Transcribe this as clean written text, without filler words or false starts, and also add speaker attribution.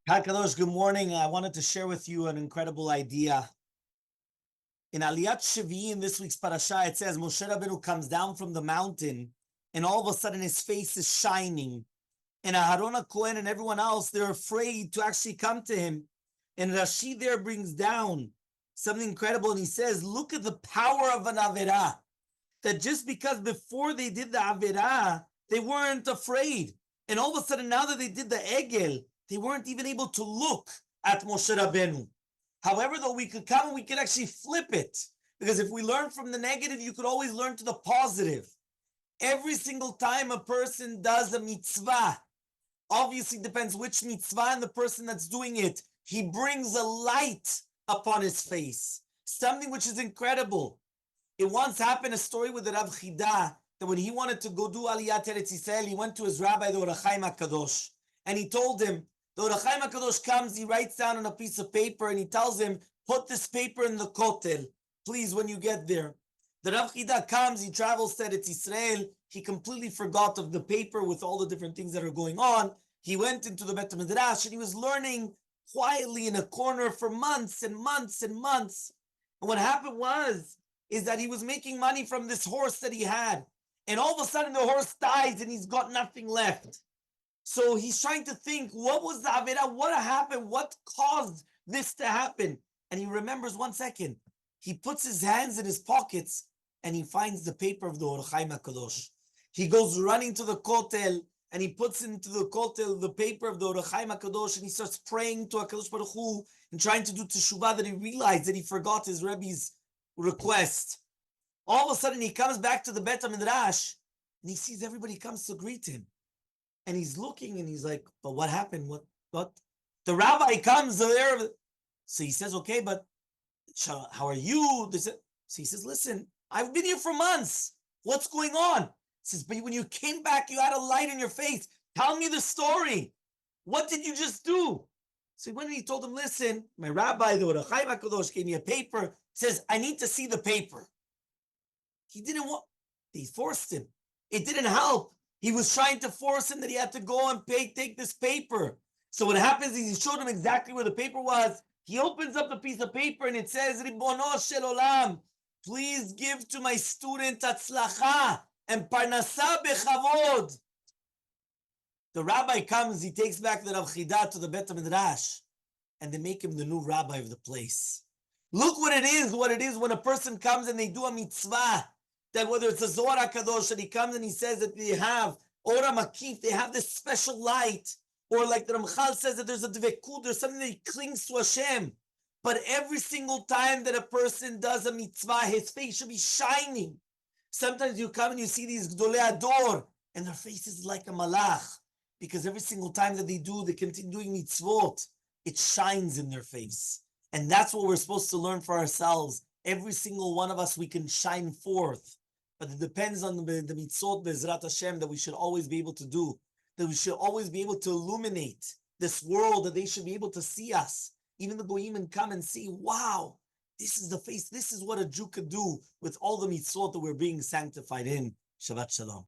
Speaker 1: Kadosh, good morning. I wanted to share with you an incredible idea. In Aliyat Shavi, in this week's parasha, it says Moshe Rabbeinu comes down from the mountain, and all of a sudden his face is shining. And Aharon HaKohen and everyone else, they're afraid to actually come to him. And Rashi there brings down something incredible, and he says, look at the power of an Averah. That just because before they did the Averah, they weren't afraid. And all of a sudden, now that they did the Egel, they weren't even able to look at Moshe Rabbeinu. However, though, we could come and we could actually flip it. Because if we learn from the negative, you could always learn to the positive. Every single time a person does a mitzvah, obviously depends which mitzvah and the person that's doing it, he brings a light upon his face. Something which is incredible. It once happened, a story with the Rav Chida, that when he wanted to go do Aliyat Eretz Yisrael, he went to his rabbi, the Or HaChaim HaKadosh, and he told him, the Or HaChaim HaKadosh comes, he writes down on a piece of paper, and he tells him, put this paper in the kotel, please, when you get there. The Rav Chida comes, he travels to Eretz Yisrael, he completely forgot of the paper with all the different things that are going on. He went into the Bet Midrash, and he was learning quietly in a corner for months and months and months. And what happened is that he was making money from this horse that he had. And all of a sudden the horse dies and he's got nothing left. So he's trying to think, what was the Averah? What happened? What caused this to happen? And he remembers 1 second. He puts his hands in his pockets and he finds the paper of the Or HaChaim HaKadosh. He goes running to the kotel and he puts into the kotel the paper of the Or HaChaim HaKadosh, and he starts praying to HaKadosh Baruch Hu and trying to do teshuvah, that he realized that he forgot his Rebbe's request. All of a sudden he comes back to the Bet Midrash and he sees everybody comes to greet him. And he's looking and he's like, but what happened? What? The rabbi comes there. So he says, okay, but how are you? So he says, listen, I've been here for months. What's going on? He says, but when you came back, you had a light in your face. Tell me the story. What did you just do? So when he told him, listen, my rabbi, the Or HaChaim HaKadosh, gave me a paper. Says, I need to see the paper. He didn't want, he forced him. It didn't help. He was trying to force him that he had to go and take this paper. So what happens is he showed him exactly where the paper was. He opens up the piece of paper and it says, Ribono shel olam, please give to my student atzlacha and parnasa bechavod. The rabbi comes, he takes back the Rav Chida to the Bet Midrash, and they make him the new rabbi of the place. Look what it is when a person comes and they do a mitzvah, that whether it's a Zohar HaKadosh, and he comes and he says that they have Ora Makif, they have this special light, or like the Ramchal says that there's a dvekud, there's something that clings to Hashem. But every single time that a person does a mitzvah, his face should be shining. Sometimes you come and you see these Gdolei Ador, and their face is like a malach, because every single time that they continue doing mitzvot, it shines in their face. And that's what we're supposed to learn for ourselves. Every single one of us, we can shine forth. But it depends on the mitzvot, Be'ezrat Hashem, that we should always be able to do. That we should always be able to illuminate this world, that they should be able to see us. Even the goyim and come and see, wow, this is the face, this is what a Jew could do with all the mitzvot that we're being sanctified in. Shabbat Shalom.